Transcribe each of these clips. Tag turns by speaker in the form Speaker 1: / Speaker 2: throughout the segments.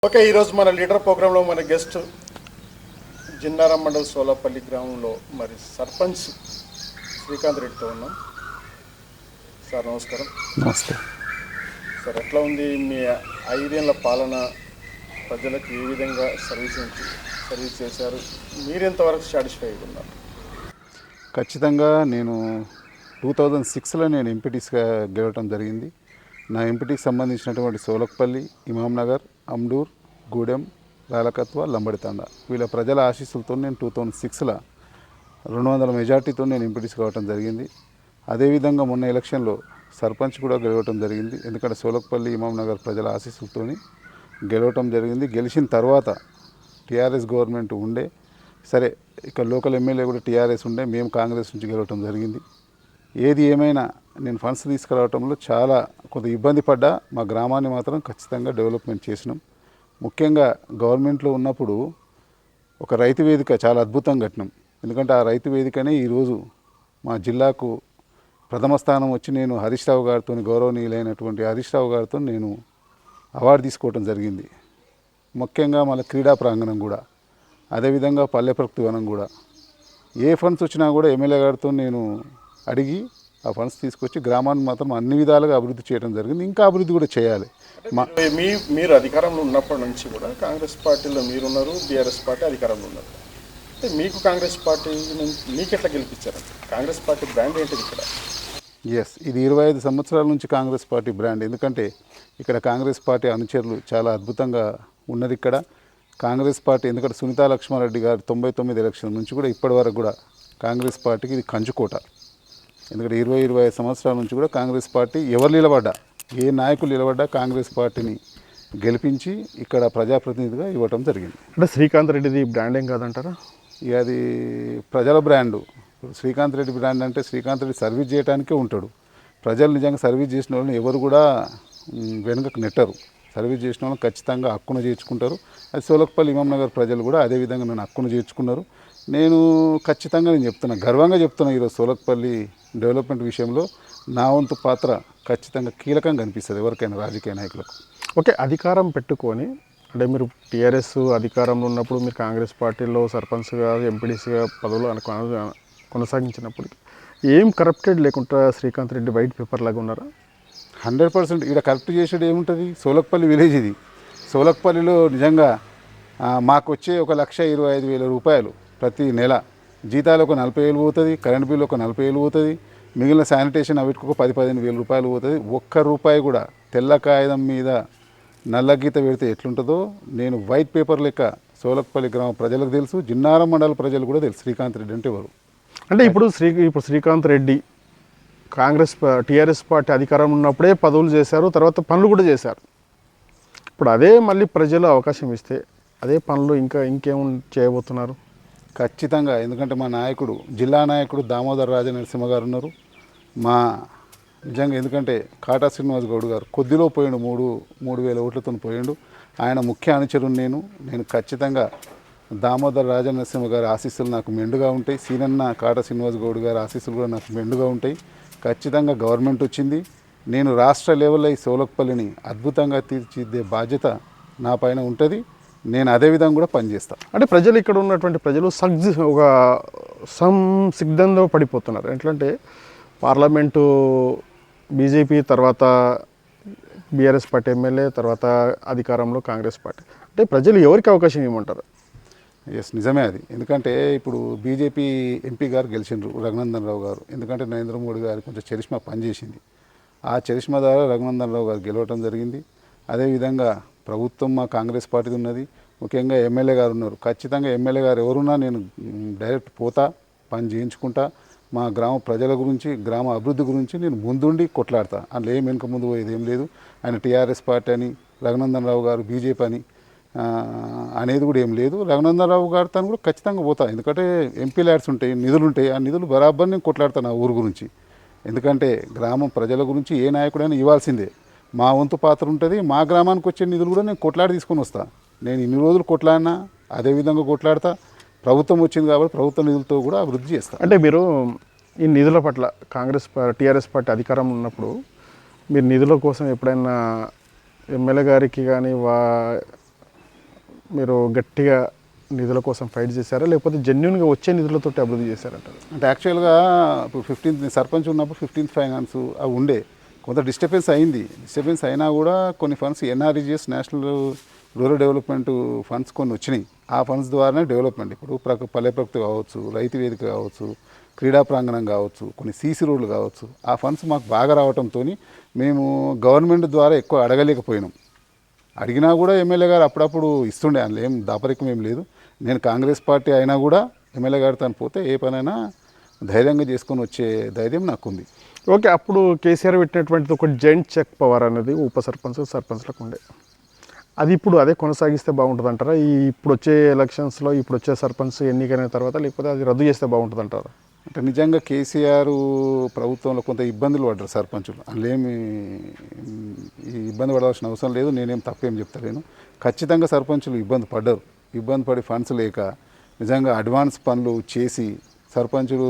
Speaker 1: Okay, ఈరోజు మన leader ప్రోగ్రాంలో మన గెస్ట్ జిన్నారం మండల్ సోలాపల్లి గ్రామంలో మరి సర్పంచ్ శ్రీకాంత్ రెడ్డితో ఉన్నాం. సార్ నమస్కారం.
Speaker 2: నమస్తే
Speaker 1: సార్, ఎట్లా ఉంది మీ 5 ఏళ్ల పాలన? ప్రజలకు ఏ విధంగా సర్వీస్ చేశారు? మీరెంతవరకు సాటిస్ఫై ఉన్నారు?
Speaker 2: ఖచ్చితంగా నేను 2006లో నేను ఎంపీటీస్గా గెలవటం జరిగింది. నా ఎంపీటీకి సంబంధించినటువంటి సోలక్పల్లి, ఇమాంనగర్, అమ్డూర్, గూడెం, రాలకత్వ, లంబడితాండ వీళ్ళ ప్రజల ఆశీస్సులతో నేను 2006లో 200 మెజార్టీతో నేను ఎంపీటీస్ కావటం జరిగింది. అదేవిధంగా మొన్న ఎలక్షన్లో సర్పంచ్ కూడా గెలవటం జరిగింది. ఎందుకంటే సోలక్పల్లి, ఇమాంనగర్ ప్రజల ఆశీస్సులతో గెలవటం జరిగింది. గెలిచిన తర్వాత టీఆర్ఎస్ గవర్నమెంట్ ఉండే, సరే ఇక్కడ లోకల్ ఎమ్మెల్యే కూడా టీఆర్ఎస్ ఉండే, మేము కాంగ్రెస్ నుంచి గెలవటం జరిగింది. ఏది ఏమైనా నేను ఫండ్స్ తీసుకురావడంలో చాలా కొంత ఇబ్బంది పడ్డా, మా గ్రామాన్ని మాత్రం ఖచ్చితంగా డెవలప్మెంట్ చేసినాం. ముఖ్యంగా గవర్నమెంట్లో ఉన్నప్పుడు ఒక రైతు వేదిక చాలా అద్భుతంగా కట్టినాం. ఎందుకంటే ఆ రైతు వేదికనే ఈరోజు మా జిల్లాకు ప్రథమ స్థానం వచ్చి నేను హరీష్ రావు గారితో, గౌరవనీయులైనటువంటి హరీష్ రావు గారితో నేను అవార్డు తీసుకోవడం జరిగింది. ముఖ్యంగా మళ్ళీ క్రీడా ప్రాంగణం కూడా, అదేవిధంగా పల్లె ప్రకృతి వనం కూడా, ఏ ఫండ్స్ వచ్చినా కూడా ఎమ్మెల్యే గారితో నేను అడిగి ఆ ఫండ్స్ తీసుకొచ్చి గ్రామాన్ని మాత్రం అన్ని విధాలుగా అభివృద్ధి చేయడం జరిగింది. ఇంకా అభివృద్ధి కూడా చేయాలి.
Speaker 1: మీరు అధికారంలో ఉన్నప్పటి నుంచి కూడా కాంగ్రెస్ పార్టీలో మీరున్నారు, బీఆర్ఎస్ పార్టీ అధికారంలో ఉన్నారు. అంటే మీకు కాంగ్రెస్ పార్టీ మీకు ఎట్లా గెలిపించారు? కాంగ్రెస్ పార్టీ బ్రాండ్ ఏంటిది ఇక్కడ?
Speaker 2: ఎస్, ఇది 25 సంవత్సరాల నుంచి కాంగ్రెస్ పార్టీ బ్రాండ్. ఎందుకంటే ఇక్కడ కాంగ్రెస్ పార్టీ అనుచరులు చాలా అద్భుతంగా ఉన్నది ఇక్కడ కాంగ్రెస్ పార్టీ. ఎందుకంటే సునీతా లక్ష్మారెడ్డి గారు 99 ఎలక్షన్ నుంచి కూడా ఇప్పటి వరకు కూడా కాంగ్రెస్ పార్టీకి ఇది కంచుకోట. ఎందుకంటే 25 సంవత్సరాల నుంచి కూడా కాంగ్రెస్ పార్టీ ఎవరు నిలబడ్డా, ఏ నాయకులు నిలబడ్డా కాంగ్రెస్ పార్టీని గెలిపించి ఇక్కడ ప్రజాప్రతినిధిగా ఇవ్వటం జరిగింది.
Speaker 3: అంటే శ్రీకాంత్ రెడ్డిది బ్రాండ్ ఏం కాదంటారా?
Speaker 2: ఇక అది ప్రజల బ్రాండు. శ్రీకాంత్ రెడ్డి బ్రాండ్ అంటే శ్రీకాంత్ రెడ్డి సర్వీస్ చేయడానికే ఉంటాడు. ప్రజలు నిజంగా సర్వీస్ చేసిన వాళ్ళని ఎవరు కూడా వెనుకకు నెట్టరు. సర్వీస్ చేసిన వాళ్ళని ఖచ్చితంగా హక్కును చేర్చుకుంటారు. అది సోలక్పల్లి, ఇమాంనగర్ ప్రజలు కూడా అదేవిధంగా నన్ను హక్కును చేర్చుకున్నారు. నేను ఖచ్చితంగా చెప్తున్నా, గర్వంగా చెప్తున్నా, ఈరోజు సోలక్పల్లి డెవలప్మెంట్ విషయంలో నా వంతు పాత్ర ఖచ్చితంగా కీలకంగా కనిపిస్తుంది ఎవరికైనా, రాజకీయ నాయకులకు.
Speaker 3: ఓకే, అధికారం పెట్టుకొని అంటే మీరు టీఆర్ఎస్ అధికారంలో ఉన్నప్పుడు మీరు కాంగ్రెస్ పార్టీలో సర్పంచ్గా, ఎంపీడీసీగా పదవులు కొనసాగించినప్పుడు ఏం కరప్టెడ్ లేకుండా శ్రీకాంత్ రెడ్డి వైట్ పేపర్ లాగా ఉన్నారా?
Speaker 2: 100% ఇక్కడ కరెక్ట్ చేసేది ఏముంటుంది? సోలక్పల్లి విలేజ్ ఇది. సోలక్పల్లిలో నిజంగా మాకు వచ్చే 1,25,000 రూపాయలు ప్రతి నెల, జీతాలు ఒక 40,000 పోతుంది, కరెంట్ బిల్లు ఒక 40,000 పోతుంది, మిగిలిన శానిటేషన్ అవిటికి ఒక 10,000-15,000 రూపాయలు పోతుంది. ఒక్క రూపాయి కూడా తెల్ల కాగితం మీద నల్ల గీత పెడితే ఎట్లుంటుందో నేను వైట్ పేపర్ లెక్క సోలక్పల్లి గ్రామ ప్రజలకు తెలుసు, జిన్నారం మండల ప్రజలు కూడా తెలుసు శ్రీకాంత్ రెడ్డి అంటే ఎవరు.
Speaker 3: అంటే ఇప్పుడు శ్రీకాంత్ రెడ్డి టీఆర్ఎస్ పార్టీ అధికారం ఉన్నప్పుడే పదవులు చేశారు, తర్వాత పనులు కూడా చేశారు. ఇప్పుడు అదే మళ్ళీ ప్రజలు అవకాశం ఇస్తే అదే పనులు ఇంకేం చేయబోతున్నారు?
Speaker 2: ఖచ్చితంగా. ఎందుకంటే మా నాయకుడు, జిల్లా నాయకుడు దామోదర్ రాజనరసింహ గారు ఉన్నారు. మా నిజంగా ఎందుకంటే కాటా శ్రీనివాస్ గౌడ్ గారు కొద్దిలో పోయిండు, 3,000 ఓట్లతో పోయిండు. ఆయన ముఖ్య అనుచరుడు నేను ఖచ్చితంగా దామోదర్ రాజనరసింహ గారి ఆశీస్సులు నాకు మెండుగా ఉంటాయి. సీనన్న కాటా శ్రీనివాస్ గౌడ్ గారి ఆశీస్సులు కూడా నాకు మెండుగా ఉంటాయి. ఖచ్చితంగా గవర్నమెంట్ వచ్చింది, నేను రాష్ట్ర లెవెల్లో ఈ సోలక్పల్లిని అద్భుతంగా తీర్చిదిద్దే బాధ్యత నా పైన ఉంటుంది. నేను అదే విధంగా కూడా పనిచేస్తాను.
Speaker 3: అంటే ప్రజలు ఇక్కడ ఉన్నటువంటి ప్రజలు ఒక సంసిగ్ధంలో పడిపోతున్నారు. ఎట్లంటే పార్లమెంటు బీజేపీ, తర్వాత బీఆర్ఎస్ పార్టీ ఎమ్మెల్యే, తర్వాత అధికారంలో కాంగ్రెస్ పార్టీ. అంటే ప్రజలు ఎవరికి అవకాశం ఇవ్వమంటారు?
Speaker 2: ఎస్, నిజమే అది. ఎందుకంటే ఇప్పుడు బీజేపీ ఎంపీ గారు గెలిచిండ్రు, రఘునందన్ రావు గారు. ఎందుకంటే నరేంద్ర మోడీ గారు కొంచెం చరిష్మా పనిచేసింది. ఆ చరిష్మా ద్వారా రఘునందన్ రావు గారు గెలవటం జరిగింది. అదేవిధంగా ప్రభుత్వం మా కాంగ్రెస్ పార్టీ ఉన్నది, ముఖ్యంగా ఎమ్మెల్యే గారు ఉన్నారు. ఖచ్చితంగా ఎమ్మెల్యే గారు ఎవరున్నా నేను డైరెక్ట్ పోతా, పని చేయించుకుంటా. మా గ్రామ ప్రజల గురించి, గ్రామ అభివృద్ధి గురించి నేను ముందుండి కొట్లాడతా. అందులో ఏం వెనుక ముందు పోయేది ఏం లేదు. ఆయన టీఆర్ఎస్ పార్టీ అని, రఘునందన్ రావు గారు బీజేపీ అని అనేది కూడా ఏం లేదు. రఘునందన్ రావు గారితో కూడా ఖచ్చితంగా పోతా. ఎందుకంటే ఎంపీ ల్యాడ్స్ ఉంటాయి, నిధులు ఉంటాయి. ఆ నిధులు బరాబర్ నేను కొట్లాడతాను ఆ ఊరు గురించి. ఎందుకంటే గ్రామం ప్రజల గురించి ఏ నాయకుడైనా ఇవ్వాల్సిందే. మా వంతు పాత్ర ఉంటుంది. మా గ్రామానికి వచ్చే నిధులు కూడా నేను కొట్లాడి తీసుకొని వస్తాను. నేను ఇన్ని రోజులు కొట్లాడినా అదేవిధంగా కొట్లాడతా. ప్రభుత్వం వచ్చింది కాబట్టి ప్రభుత్వ నిధులతో కూడా అభివృద్ధి చేస్తాను.
Speaker 3: అంటే మీరు ఈ నిధుల పట్ల టీఆర్ఎస్ పార్టీ అధికారం ఉన్నప్పుడు మీరు నిధుల కోసం ఎప్పుడైనా ఎమ్మెల్యే గారికి కానీ మీరు గట్టిగా నిధుల కోసం ఫైట్ చేశారా, లేకపోతే జెన్యున్గా వచ్చే నిధులతో అభివృద్ధి చేశారంటారు?
Speaker 2: అంటే యాక్చువల్గా ఇప్పుడు 15th సర్పంచ్ ఉన్నప్పుడు 15th ఫైనాన్స్ అవి ఉండే కొంత డిస్టర్బెన్స్ అయింది. డిస్టర్బెన్స్ అయినా కూడా కొన్ని funds NREGS national rural development funds కొన్ని వచ్చినాయి. ఆ ఫండ్స్ ద్వారానే డెవలప్మెంట్ ఇప్పుడు పల్లె ప్రగతి కావచ్చు, రైతు వేదిక కావచ్చు, క్రీడా ప్రాంగణం కావచ్చు, కొన్ని సీసీ రోడ్లు కావచ్చు, ఆ ఫండ్స్ మాకు బాగా రావడంతో మేము గవర్నమెంట్ ద్వారా ఎక్కువ అడగలేకపోయినాం. అడిగినా కూడా ఎమ్మెల్యే గారు అప్పుడప్పుడు ఇస్తుండే, అందులో ఏం దాపరికం ఏం లేదు. నేను కాంగ్రెస్ పార్టీ అయినా కూడా ఎమ్మెల్యే గారితో పోతే ఏ పనైనా ధైర్యంగా చేసుకొని వచ్చే ధైర్యం నాకుంది.
Speaker 3: ఓకే, అప్పుడు కేసీఆర్ పెట్టినటువంటిది ఒక జాయింట్ చెక్ పవర్ అనేది ఉప సర్పంచ్ సర్పంచ్లకు ఉండే, అది ఇప్పుడు అదే కొనసాగిస్తే బాగుంటుంది అంటారా? ఇప్పుడు వచ్చే ఎలక్షన్స్లో ఇప్పుడు వచ్చే సర్పంచ్ ఎన్నికైన తర్వాత, లేకపోతే అది రద్దు చేస్తే బాగుంటుంది అంటారా?
Speaker 2: అంటే నిజంగా కేసీఆర్ ప్రభుత్వంలో కొంత ఇబ్బందులు పడ్డారు సర్పంచులు. అందులోమి ఈ ఇబ్బంది పడాల్సిన అవసరం లేదు, నేనేం తప్పేం చెప్తలేను. ఖచ్చితంగా సర్పంచులు ఇబ్బంది పడ్డారు. ఇబ్బంది పడి ఫండ్స్ లేక నిజంగా అడ్వాన్స్ పనులు చేసి సర్పంచులు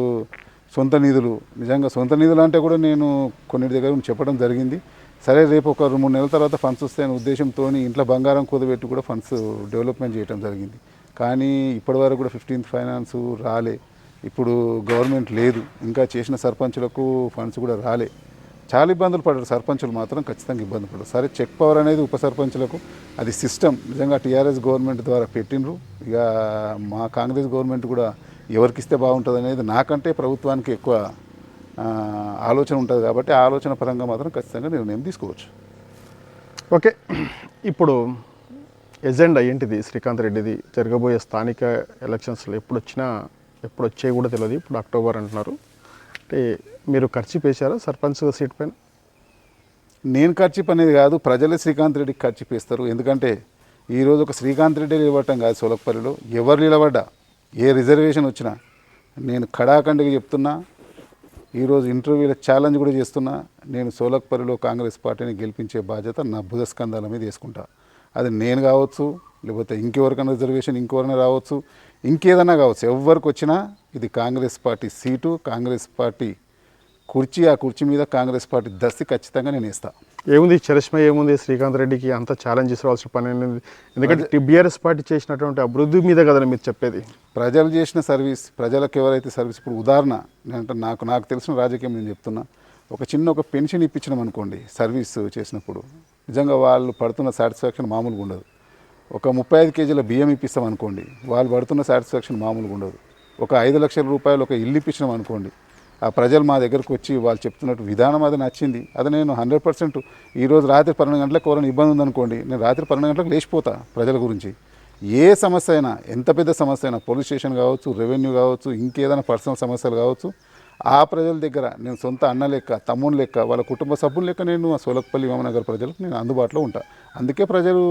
Speaker 2: సొంత నిధులు, నిజంగా సొంత నిధులు అంటే కూడా నేను కొన్నిటి దగ్గర చెప్పడం జరిగింది. సరే రేపు ఒక 2-3 నెలల తర్వాత ఫండ్స్ వస్తాయనే ఉద్దేశంతో ఇంట్లో బంగారం కుదబెట్టి కూడా ఫండ్స్ డెవలప్మెంట్ చేయడం జరిగింది. కానీ ఇప్పటివరకు కూడా 15th ఫైనాన్స్ రాలే. ఇప్పుడు గవర్నమెంట్ లేదు, ఇంకా చేసిన సర్పంచులకు ఫండ్స్ కూడా రాలే. చాలా ఇబ్బందులు పడ్డారు సర్పంచులు, మాత్రం ఖచ్చితంగా ఇబ్బంది పడ్డారు. సరే చెక్ పవర్ అనేది ఉప సర్పంచులకు అది సిస్టమ్ నిజంగా టీఆర్ఎస్ గవర్నమెంట్ ద్వారా పెట్టినరు. ఇక మా కాంగ్రెస్ గవర్నమెంట్ కూడా ఎవరికి ఇస్తే బాగుంటుంది అనేది నాకంటే ప్రభుత్వానికి ఎక్కువ ఆలోచన ఉంటుంది కాబట్టి ఆ ఆలోచన పరంగా మాత్రం ఖచ్చితంగా నిర్ణయం తీసుకోవచ్చు.
Speaker 3: ఓకే, ఇప్పుడు ఎజెండా ఏంటిది శ్రీకాంత్ రెడ్డిది? జరగబోయే స్థానిక ఎలక్షన్స్లో ఎప్పుడు వచ్చాయి కూడా తెలియదు, ఇప్పుడు అక్టోబర్ అంటున్నారు. అంటే మీరు ఖర్చు వేశారా సర్పంచ్ సీట్ పైన?
Speaker 2: నేను ఖర్చు అనేది కాదు, ప్రజలే శ్రీకాంత్ రెడ్డికి ఖర్చు వేస్తారు. ఎందుకంటే ఈరోజు ఒక శ్రీకాంత్ రెడ్డి నిలబడటం కాదు, సోలక్పల్లిలో ఎవరు నిలబడ్డా ఏ రిజర్వేషన్ వచ్చినా నేను ఖడాఖండిగా చెప్తున్నా. ఈరోజు ఇంటర్వ్యూలో ఛాలెంజ్ కూడా చేస్తున్నా, నేను సోలక్పల్లిలో కాంగ్రెస్ పార్టీని గెలిపించే బాధ్యత నా భుజస్కంధాల మీద వేసుకుంటా. అది నేను కావచ్చు, లేకపోతే ఇంకెవరికైనా రిజర్వేషన్ ఇంకెవరైనా రావచ్చు, ఇంకేదన్నా కావచ్చు, ఎవరికి వచ్చినా ఇది Congress party seat, Congress party కుర్చీ. ఆ కుర్చీ మీద కాంగ్రెస్ పార్టీ దస్తి ఖచ్చితంగా నేను ఇస్తాను.
Speaker 3: ఏముంది చరిష్మా, ఏముంది శ్రీకాంత్ రెడ్డికి అంత ఛాలెంజ్ రావాల్సిన పని ఏంది? ఎందుకంటే బీఆర్ఎస్ పార్టీ చేసినటువంటి అభివృద్ధి మీద కదా మీరు చెప్పేది.
Speaker 2: ప్రజలు చేసిన సర్వీస్, ప్రజలకు ఎవరైతే సర్వీస్, ఇప్పుడు ఉదాహరణ అంటే నాకు తెలిసిన రాజకీయం నేను చెప్తున్నా. ఒక పెన్షన్ ఇప్పించినాం అనుకోండి, సర్వీస్ చేసినప్పుడు నిజంగా వాళ్ళు పడుతున్న సాటిస్ఫాక్షన్ మామూలుగా ఉండదు. ఒక 35 కేజీల బియ్యం ఇప్పిస్తాం అనుకోండి, వాళ్ళు పడుతున్న సాటిస్ఫాక్షన్ మామూలుగా ఉండదు. ఒక 5 లక్షల రూపాయలు ఒక ఇల్లు ఇప్పించినాం అనుకోండి, ఆ ప్రజలు మా దగ్గరకు వచ్చి వాళ్ళు చెప్తున్నట్టు విధానం అది నచ్చింది. అది నేను 100% ఈరోజు రాత్రి 12 గంటలకు ఎవరైనా ఇబ్బంది ఉందనుకోండి, నేను రాత్రి 12 గంటలకు లేచిపోతా ప్రజల గురించి. ఏ సమస్య అయినా, ఎంత పెద్ద సమస్య అయినా, పోలీస్ స్టేషన్ కావచ్చు, రెవెన్యూ కావచ్చు, ఇంకేదైనా పర్సనల్ సమస్యలు కావచ్చు, ఆ ప్రజల దగ్గర నేను సొంత అన్న లెక్క, తమ్ముని లెక్క, వాళ్ళ కుటుంబ సభ్యుల లెక్క నేను ఆ సోలక్పల్లి ఇమామనగర్ ప్రజలకు నేను అందుబాటులో ఉంటా. అందుకే ప్రజలు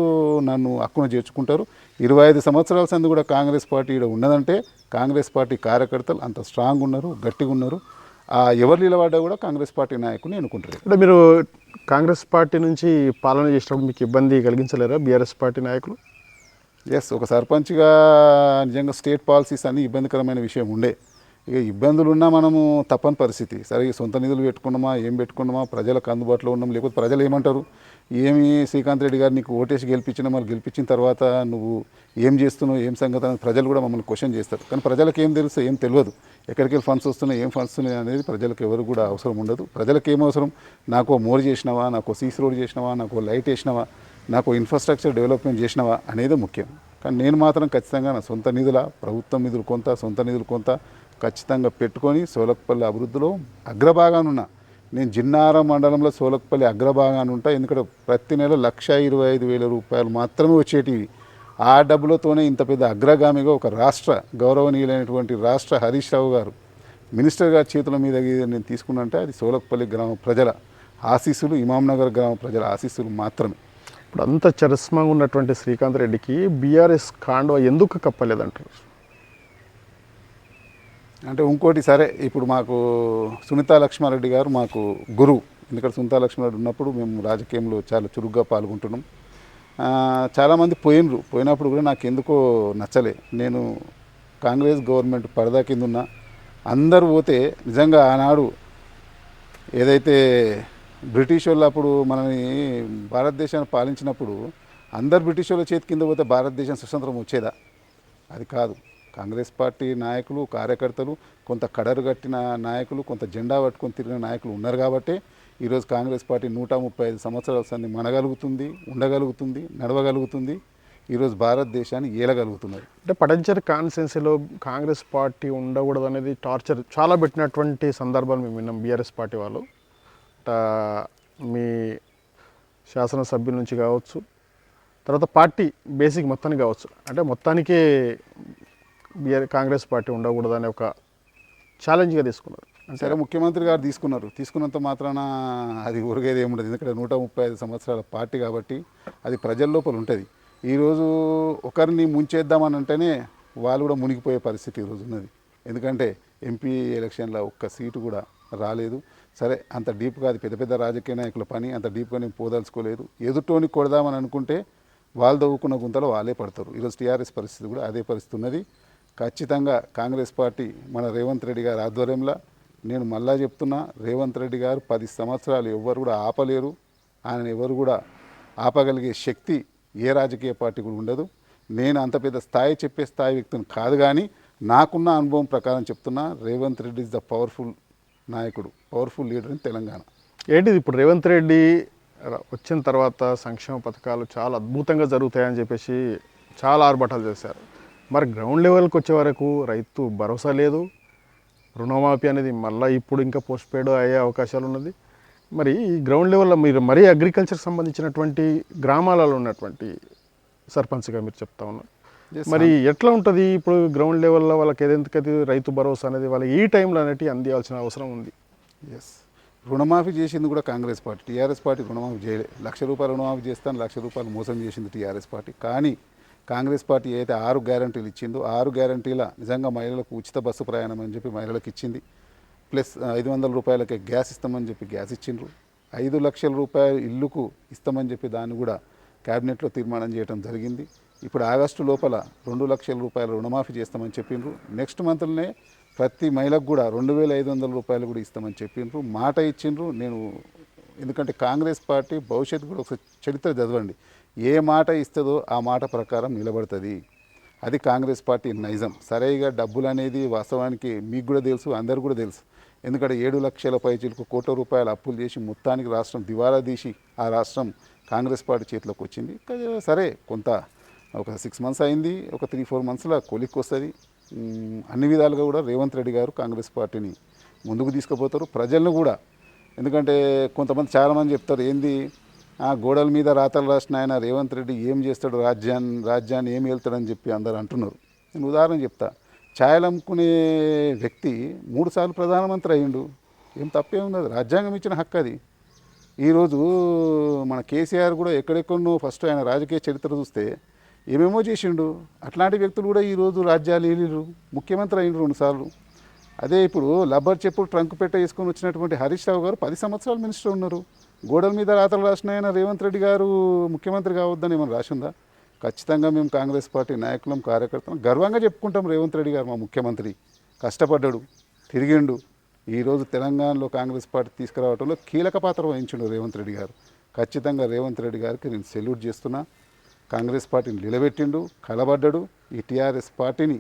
Speaker 2: నన్ను హక్కున చేర్చుకుంటారు. 25 సంవత్సరాల సంది కూడా కాంగ్రెస్ పార్టీ ఇక్కడ ఉన్నదంటే కాంగ్రెస్ పార్టీ కార్యకర్తలు అంత స్ట్రాంగ్ ఉన్నారు, గట్టిగా ఉన్నారు. ఎవరు నిలబడ్డా కూడా కాంగ్రెస్ పార్టీ నాయకుని ఎన్నుకుంటారు.
Speaker 3: అంటే మీరు కాంగ్రెస్ పార్టీ నుంచి పాలన చేసినప్పుడు మీకు ఇబ్బంది కలిగించలేరా బీఆర్ఎస్ పార్టీ నాయకులు?
Speaker 2: ఎస్, ఒక సర్పంచ్గా నిజంగా స్టేట్ పాలసీస్ అన్ని ఇబ్బందికరమైన విషయం ఉండే. ఇక ఇబ్బందులు ఉన్నా మనము తప్పని పరిస్థితి. సరే సొంత నిధులు పెట్టుకున్నామా, ఏం పెట్టుకున్నామా, ప్రజలకు అందుబాటులో ఉన్నాం, లేకపోతే ప్రజలు ఏమంటారు, ఏమి శ్రీకాంత్ రెడ్డి గారు నీకు ఓటేసి గెలిపించినా, మరి గెలిపించిన తర్వాత నువ్వు ఏం చేస్తున్నావు, ఏం సంగతి అని ప్రజలు కూడా మమ్మల్ని క్వశ్చన్ చేస్తారు. కానీ ప్రజలకు ఏం తెలుసు, ఏం తెలియదు. ఎక్కడికి వెళ్ళి ఫండ్స్ వస్తున్నాయి, ఏం ఫండ్స్ వస్తున్నాయి అనేది ప్రజలకు ఎవరు కూడా అవసరం ఉండదు. ప్రజలకు ఏం అవసరం, నాకు మోర్ చేసినావా, నాకు సీసీ రోడ్ చేసినావా, నాకు లైట్ వేసినావా, నాకు ఇన్ఫ్రాస్ట్రక్చర్ డెవలప్మెంట్ చేసినావా అనేది ముఖ్యం. కానీ నేను మాత్రం ఖచ్చితంగా నా సొంత నిధుల, ప్రభుత్వం నిధులు కొంత, సొంత నిధులు కొంత ఖచ్చితంగా పెట్టుకొని సోలక్పల్లి అభివృద్ధిలో అగ్రభాగానున్నా. నేను జిన్నారం మండలంలో సోలక్పల్లి అగ్రభాగాన్ని ఉంటా. ఎందుకంటే ప్రతి నెల 1,25,000 రూపాయలు మాత్రమే వచ్చేటివి. ఆ డబ్బులతోనే ఇంత పెద్ద అగ్రగామిగా ఒక రాష్ట్ర గౌరవనీయులైనటువంటి రాష్ట్ర హరీష్ రావు గారు మినిస్టర్ గారి చేతుల మీద నేను తీసుకున్నంటే అది సోలక్పల్లి గ్రామ ప్రజల ఆశీస్సులు, ఇమాంనగర్ గ్రామ ప్రజల ఆశీస్సులు మాత్రమే.
Speaker 3: ఇప్పుడు అంత చరిస్మాగా ఉన్నటువంటి శ్రీకాంత్ రెడ్డికి బీఆర్ఎస్ కాండవ ఎందుకు కప్పలేదంటారు?
Speaker 2: అంటే ఇంకోటి, సరే ఇప్పుడు మాకు సునీతా లక్ష్మారెడ్డి గారు మాకు గురువు. ఎందుకంటే సునీతా లక్ష్మారెడ్డి ఉన్నప్పుడు మేము రాజకీయంలో చాలా చురుగ్గా పాల్గొంటున్నాం. చాలామంది పోయినప్పుడు కూడా నాకు ఎందుకో నచ్చలే. నేను కాంగ్రెస్ గవర్నమెంట్ పరదా కింద ఉన్నా, అందరూ పోతే నిజంగా ఆనాడు ఏదైతే బ్రిటిష్ వాళ్ళు అప్పుడు మనని భారతదేశాన్ని పాలించినప్పుడు అందరు బ్రిటిష్ వాళ్ళ చేతి కింద పోతే భారతదేశం స్వతంత్రం వచ్చేదా? అది కాదు. కాంగ్రెస్ పార్టీ నాయకులు, కార్యకర్తలు, కొంత కడరు కట్టిన నాయకులు, కొంత జెండా పట్టుకొని తిరిగిన నాయకులు ఉన్నారు కాబట్టి ఈరోజు కాంగ్రెస్ పార్టీ 135 సంవత్సరాల సంది మనగలుగుతుంది, ఉండగలుగుతుంది, నడవగలుగుతుంది. ఈరోజు భారతదేశాన్ని ఏలగలుగుతున్నారు.
Speaker 3: అంటే పటంచెరు కాన్స్టిట్యున్సీలో కాంగ్రెస్ పార్టీ ఉండకూడదు అనేది టార్చర్ చాలా పెట్టినటువంటి సందర్భాలు మేము విన్నాం. బీఆర్ఎస్ పార్టీ వాళ్ళు మీ శాసనసభ్యుల నుంచి కావచ్చు, తర్వాత పార్టీ బేసిక్ మొత్తానికి కావచ్చు, అంటే మొత్తానికే కాంగ్రెస్ పార్టీ ఉండకూడదని ఒక ఛాలెంజ్గా తీసుకున్నారు.
Speaker 2: సరే, ముఖ్యమంత్రి గారు తీసుకున్నంత మాత్రాన అది ఊరిగేది ఏముండదు. ఎందుకంటే 135 సంవత్సరాల పార్టీ కాబట్టి అది ప్రజల లోపల ఉంటుంది. ఈరోజు ఒకరిని ముంచేద్దామని అంటేనే వాళ్ళు కూడా మునిగిపోయే పరిస్థితి ఈరోజు ఉన్నది. ఎందుకంటే ఎంపీ ఎలక్షన్లో ఒక్క సీటు కూడా రాలేదు. సరే, అంత డీప్గా అది పెద్ద పెద్ద రాజకీయ నాయకుల పని, అంత డీప్గా నేను పోదలుచుకోలేదు. ఎదుటోని కొడదామని అనుకుంటే వాళ్ళు దవ్వుకున్న గుంతలో వాళ్ళే పడతారు. ఈరోజు టీఆర్ఎస్ పరిస్థితి కూడా అదే పరిస్థితి ఉన్నది. ఖచ్చితంగా కాంగ్రెస్ పార్టీ మన రేవంత్ రెడ్డి గారి ఆధ్వర్యంలో, నేను మళ్ళా చెప్తున్నా, రేవంత్ రెడ్డి గారు 10 సంవత్సరాలు ఎవ్వరు కూడా ఆపలేరు. ఆయన ఎవరు కూడా ఆపగలిగే శక్తి ఏ రాజకీయ పార్టీ కూడా ఉండదు. నేను అంత పెద్ద చెప్పే స్థాయి వ్యక్తిని కాదు, కానీ నాకున్న అనుభవం ప్రకారం చెప్తున్నా, Revanth Reddy is the powerful నాయకుడు, పవర్ఫుల్ లీడర్ ఇన్ తెలంగాణ.
Speaker 3: ఏంటిది ఇప్పుడు రేవంత్ రెడ్డి వచ్చిన తర్వాత సంక్షేమ పథకాలు చాలా అద్భుతంగా జరుగుతాయని చెప్పేసి చాలా ఆర్భటాలు చేశారు. మరి గ్రౌండ్ లెవెల్కి వచ్చే వరకు రైతు భరోసా లేదు, రుణమాఫీ అనేది మళ్ళీ ఇప్పుడు ఇంకా పోస్ట్ పెయిడ్ అయ్యే అవకాశాలు ఉన్నది. మరి ఈ గ్రౌండ్ లెవెల్లో మీరు మరీ అగ్రికల్చర్ సంబంధించినటువంటి గ్రామాలలో ఉన్నటువంటి సర్పంచ్గా మీరు చెప్తా ఉన్నారు. మరి ఎట్లా ఉంటుంది ఇప్పుడు గ్రౌండ్ లెవెల్లో వాళ్ళకి ఏదెందుకది రైతు భరోసా అనేది వాళ్ళకి ఈ టైంలో అనేవి అందియాల్సిన అవసరం ఉంది.
Speaker 2: ఎస్, రుణమాఫీ చేసింది కూడా కాంగ్రెస్ పార్టీ. టీఆర్ఎస్ పార్టీ రుణమాఫీ చేయలేదు. ₹1,00,000 రుణమాఫీ చేస్తాను, ₹1,00,000 మోసం చేసింది టీఆర్ఎస్ పార్టీ. కానీ కాంగ్రెస్ పార్టీ అయితే 6 గ్యారంటీలు ఇచ్చిందో, 6 గ్యారంటీల నిజంగా మహిళలకు ఉచిత బస్సు ప్రయాణం అని చెప్పి మహిళలకు ఇచ్చింది. ప్లస్ ₹500 గ్యాస్ ఇస్తామని చెప్పి గ్యాస్ ఇచ్చిండ్రు. ₹5,00,000 ఇల్లుకు ఇస్తామని చెప్పి దాన్ని కూడా క్యాబినెట్లో తీర్మానం చేయడం జరిగింది. ఇప్పుడు ఆగస్టు లోపల ₹2,00,000 రుణమాఫీ చేస్తామని చెప్పిండ్రు. నెక్స్ట్ మంత్లోనే ప్రతి మహిళకు కూడా ₹2,500 కూడా ఇస్తామని చెప్పిండ్రు. మాట ఇచ్చిండ్రు. నేను ఎందుకంటే కాంగ్రెస్ పార్టీ భవిష్యత్తు కూడా ఒక చరిత్ర చదవండి. ఏ మాట ఇస్తుందో ఆ మాట ప్రకారం నిలబడుతుంది. అది కాంగ్రెస్ పార్టీ నైజం. సరిగా డబ్బులు అనేది వాస్తవానికి మీకు కూడా తెలుసు, అందరు కూడా తెలుసు. ఎందుకంటే 7 లక్షల పైచీలకు ₹1,00,000 అప్పులు చేసి మొత్తానికి రాష్ట్రం దివాలా తీసి ఆ రాష్ట్రం కాంగ్రెస్ పార్టీ చేతిలోకి వచ్చింది. సరే, కొంత ఒక 6 మంత్స్ అయింది, ఒక 3-4 మంత్స్లో కొలిక్కి వస్తుంది. అన్ని విధాలుగా కూడా రేవంత్ రెడ్డి గారు కాంగ్రెస్ పార్టీని ముందుకు తీసుకుపోతారు. ప్రజలను కూడా, ఎందుకంటే కొంతమంది చాలామంది చెప్తారు, ఏంది గోడల మీద రాతలు రాసిన ఆయన రేవంత్ రెడ్డి ఏం చేస్తాడు, రాజ్యాన్ని ఏం వెళ్తాడని చెప్పి అందరు అంటున్నారు. నేను ఉదాహరణ చెప్తా. ఛాయలు అమ్ముకునే వ్యక్తి 3 సార్లు ప్రధానమంత్రి అయ్యిండు. ఏం తప్పే ఉన్నది, రాజ్యాంగం ఇచ్చిన హక్కు అది. ఈరోజు మన కేసీఆర్ కూడా ఎక్కడెక్కడో ఫస్ట్ ఆయన రాజకీయ చరిత్ర చూస్తే ఏమేమో చేసిండు. అట్లాంటి వ్యక్తులు కూడా ఈరోజు రాజ్యాలు ఏలిరు, ముఖ్యమంత్రి అయ్యిండు 2 సార్లు. అదే ఇప్పుడు లబ్బర్ చెప్పులు ట్రంక్ పెట్ట వేసుకొని వచ్చినటువంటి హరీష్ రావు గారు 10 సంవత్సరాలు మినిస్టర్ ఉన్నారు. గోడల మీద రాతలు రాసిన ఆయన రేవంత్ రెడ్డి గారు ముఖ్యమంత్రి కావద్దని ఏమైనా రాసిందా? ఖచ్చితంగా మేము కాంగ్రెస్ పార్టీ నాయకులం, కార్యకర్తలం గర్వంగా చెప్పుకుంటాం. రేవంత్ రెడ్డి గారు మా ముఖ్యమంత్రి, కష్టపడ్డాడు, తిరిగిండు. ఈరోజు తెలంగాణలో కాంగ్రెస్ పార్టీ తీసుకురావడంలో కీలక పాత్ర వహించిండు రేవంత్ రెడ్డి గారు. ఖచ్చితంగా రేవంత్ రెడ్డి గారికి నేను సెల్యూట్ చేస్తున్నా. కాంగ్రెస్ పార్టీని నిలబెట్టిండు, కలబడ్డాడు. ఈ టీఆర్ఎస్ పార్టీని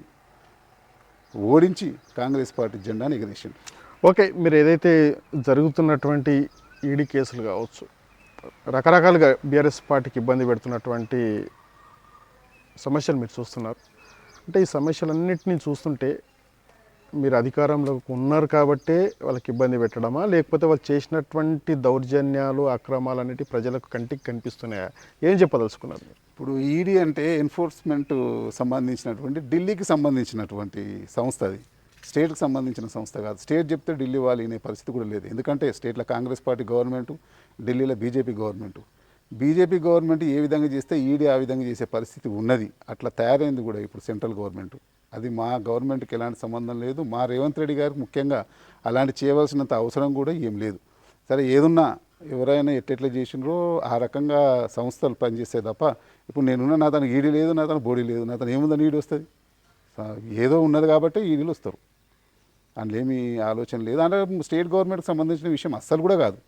Speaker 2: ఓడించి కాంగ్రెస్ పార్టీ జెండాని ఎగరేసిండు.
Speaker 3: ఓకే, మీరు ఏదైతే జరుగుతున్నటువంటి ఈడీ కేసులు కావచ్చు, రకరకాలుగా బీఆర్ఎస్ పార్టీకి ఇబ్బంది పెడుతున్నటువంటి సమస్యలు మీరు చూస్తున్నారు. అంటే ఈ సమస్యలన్నింటినీ చూస్తుంటే మీరు అధికారంలో ఉన్నారు కాబట్టే వాళ్ళకి ఇబ్బంది పెట్టడమా, లేకపోతే వాళ్ళు చేసినటువంటి దౌర్జన్యాలు, అక్రమాలన్నిటి ప్రజలకు కంటికి కనిపిస్తున్నాయా? ఏం చెప్పదలుచుకున్నారు?
Speaker 2: ఇప్పుడు ఈడీ అంటే ఎన్ఫోర్స్మెంట్ సంబంధించినటువంటి ఢిల్లీకి సంబంధించినటువంటి సంస్థ. అది స్టేట్కి సంబంధించిన సంస్థ కాదు. స్టేట్ చెప్తే ఢిల్లీ వాళ్ళు వినే పరిస్థితి కూడా లేదు. ఎందుకంటే స్టేట్లో కాంగ్రెస్ పార్టీ గవర్నమెంటు, ఢిల్లీలో బీజేపీ గవర్నమెంటు. బీజేపీ గవర్నమెంట్ ఏ విధంగా చేస్తే ఈడీ ఆ విధంగా చేసే పరిస్థితి ఉన్నది. అట్లా తయారైంది కూడా ఇప్పుడు సెంట్రల్ గవర్నమెంట్. అది మా గవర్నమెంట్కి ఎలాంటి సంబంధం లేదు. మా రేవంత్ రెడ్డి గారికి ముఖ్యంగా అలాంటి చేయవలసినంత అవసరం కూడా ఏం లేదు. సరే, ఏదున్నా ఎవరైనా ఎట్టెట్లా చేసినారో ఆ రకంగా సంస్థలు పనిచేస్తే తప్ప, ఇప్పుడు నేనున్నా నా తనకు ఈడీ లేదు, నా తన బోడీ లేదు, నా తను ఏముందని ఈడీ వస్తుంది? ఏదో ఉన్నది కాబట్టి ఈడీలు వస్తారు. అందులో ఏమీ ఆలోచన లేదు. అంటే స్టేట్ గవర్నమెంట్కి సంబంధించిన విషయం అస్సలు కూడా కాదు,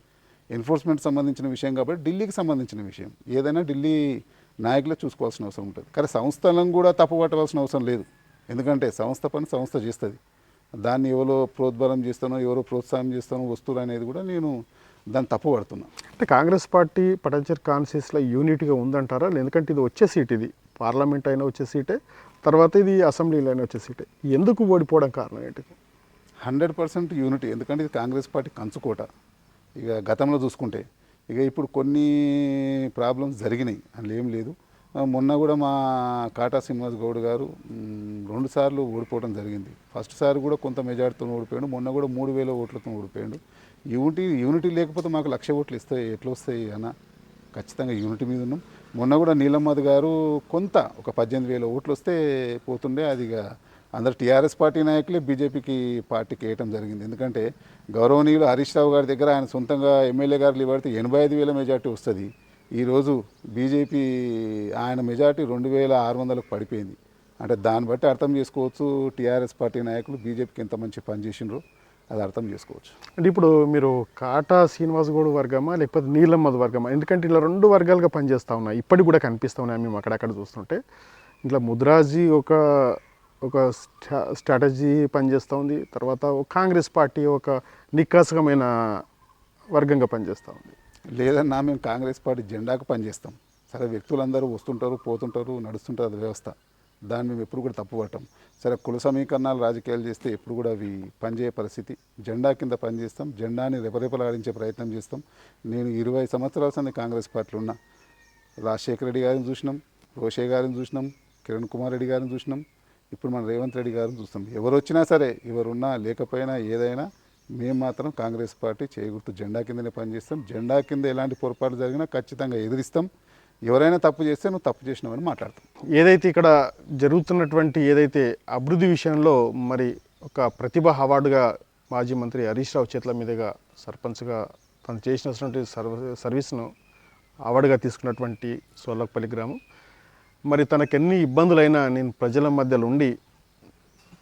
Speaker 2: ఎన్ఫోర్స్మెంట్ సంబంధించిన విషయం కాబట్టి ఢిల్లీకి సంబంధించిన విషయం. ఏదైనా ఢిల్లీ నాయకులే చూసుకోవాల్సిన అవసరం ఉంటుంది. కానీ సంస్థలను కూడా తప్పు పట్టవలసిన అవసరం లేదు. ఎందుకంటే సంస్థ పని సంస్థ చేస్తుంది. దాన్ని ఎవరో ప్రోద్బలం చేస్తానో ఎవరో ప్రోత్సాహం చేస్తానో వస్తువులు అనేది కూడా నేను దాన్ని తప్పు పడుతున్నాను.
Speaker 3: అంటే కాంగ్రెస్ పార్టీ పటాన్చెరు కాన్స్టిట్యూన్సీలో యూనిట్గా ఉందంటారా? ఎందుకంటే ఇది వచ్చే సీట్, ఇది పార్లమెంట్ అయినా వచ్చే సీటే, తర్వాత ఇది అసెంబ్లీలో అయినా వచ్చే సీటే. ఎందుకు ఓడిపోవడం కారణం ఏంటిది?
Speaker 2: 100% యూనిటీ. ఎందుకంటే ఇది కాంగ్రెస్ పార్టీ కంచుకోట. ఇక గతంలో చూసుకుంటే ఇక ఇప్పుడు కొన్ని ప్రాబ్లమ్స్ జరిగినాయి అందులో ఏం లేదు. మొన్న కూడా మా కాటా శ్రీనివాస్ గౌడ్ గారు 2 సార్లు ఓడిపోవడం జరిగింది. ఫస్ట్ సారి కూడా కొంత మెజార్టీతో ఓడిపోయాడు. మొన్న కూడా 3,000 ఓట్లతో ఓడిపోయాడు. యూనిటీ లేకపోతే మాకు 1,00,000 ఓట్లు ఇస్తాయి, ఎట్లా వస్తాయి అన్న? ఖచ్చితంగా యూనిటీ మీద ఉన్నాం. మొన్న కూడా నీలమ్మద్ గారు కొంత ఒక 18,000 ఓట్లు వస్తే పోతుండే. అది ఇక అందరు టీఆర్ఎస్ పార్టీ నాయకులే బీజేపీకి పార్టీకి వేయటం జరిగింది. ఎందుకంటే గౌరవనీయులు హరీష్ రావు గారి దగ్గర ఆయన సొంతంగా ఎమ్మెల్యే గారు పడితే 85,000 మెజార్టీ వస్తుంది. ఈరోజు బీజేపీ ఆయన మెజార్టీ 2,600కు పడిపోయింది. అంటే దాన్ని బట్టి అర్థం చేసుకోవచ్చు టీఆర్ఎస్ పార్టీ నాయకులు బీజేపీకి ఎంత మంచి పని చేసిండ్రో అది అర్థం చేసుకోవచ్చు.
Speaker 3: అంటే ఇప్పుడు మీరు కాటా శ్రీనివాస్ గౌడ్ వర్గమా లేకపోతే నీలమ్మద్ వర్గమా? ఎందుకంటే ఇలా 2 వర్గాలుగా పనిచేస్తూ ఉన్నాయి, ఇప్పటికి కూడా కనిపిస్తూ ఉన్నాయి మేము అక్కడక్కడ చూస్తుంటే. ఇట్లా ముద్రాజీ ఒక స్ట్రాటజీ పనిచేస్తూ ఉంది, తర్వాత కాంగ్రెస్ పార్టీ ఒక నిక్కాసకమైన వర్గంగా పనిచేస్తూ ఉంది.
Speaker 2: లేదన్నా మేము కాంగ్రెస్ పార్టీ జెండాకు పనిచేస్తాం. సరే వ్యక్తులందరూ వస్తుంటారు పోతుంటారు నడుస్తుంటారు, అది వ్యవస్థ. దాన్ని మేము ఎప్పుడు కూడా తప్పు పట్టాం. సరే కుల సమీకరణాలు రాజకీయాలు చేస్తే ఎప్పుడు కూడా అవి పనిచేయ పరిస్థితి. జెండా కింద పనిచేస్తాం, జెండాని రెపరెపలాడించే ప్రయత్నం చేస్తాం. నేను 20 సంవత్సరాల సంది కాంగ్రెస్ పార్టీలో ఉన్నా. రాజశేఖర రెడ్డి గారిని చూసినాం, రోషే గారిని చూసినాం, కిరణ్ కుమార్ రెడ్డి గారిని చూసినాం, ఇప్పుడు మన రేవంత్ రెడ్డి గారిని చూస్తాం. ఎవరు వచ్చినా సరే, ఎవరున్నా లేకపోయినా ఏదైనా మేము మాత్రం కాంగ్రెస్ పార్టీ చేయగుర్తు జెండా కిందనే పనిచేస్తాం. జెండా కింద ఎలాంటి పొరపాటు జరిగినా ఖచ్చితంగా ఎదిరిస్తాం. ఎవరైనా తప్పు చేస్తే నువ్వు తప్పు చేసినావని మాట్లాడతాం.
Speaker 3: ఏదైతే ఇక్కడ జరుగుతున్నటువంటి ఏదైతే అభివృద్ధి విషయంలో మరి ఒక ప్రతిభ అవార్డుగా మాజీ మంత్రి హరీష్ రావు చేతుల మీదుగా సర్పంచ్గా తను చేసినటువంటి సర్వీస్ను అవార్డుగా తీసుకున్నటువంటి సోలకపల్లి గ్రామం, మరి తనకెన్ని ఇబ్బందులైనా నేను ప్రజల మధ్యలో ఉండి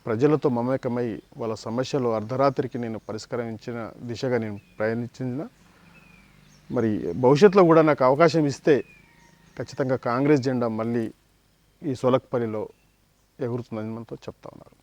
Speaker 3: ప్రజలతో మమేకమై వాళ్ళ సమస్యలు అర్ధరాత్రికి నేను పరిష్కరించిన దిశగా నేను ప్రయాణించిన, మరి భవిష్యత్తులో కూడా నాకు అవకాశం ఇస్తే ఖచ్చితంగా కాంగ్రెస్ జెండా మళ్ళీ ఈ సోలకపల్లిలో ఎగురుతుందని మనతో చెప్తా ఉన్నారు.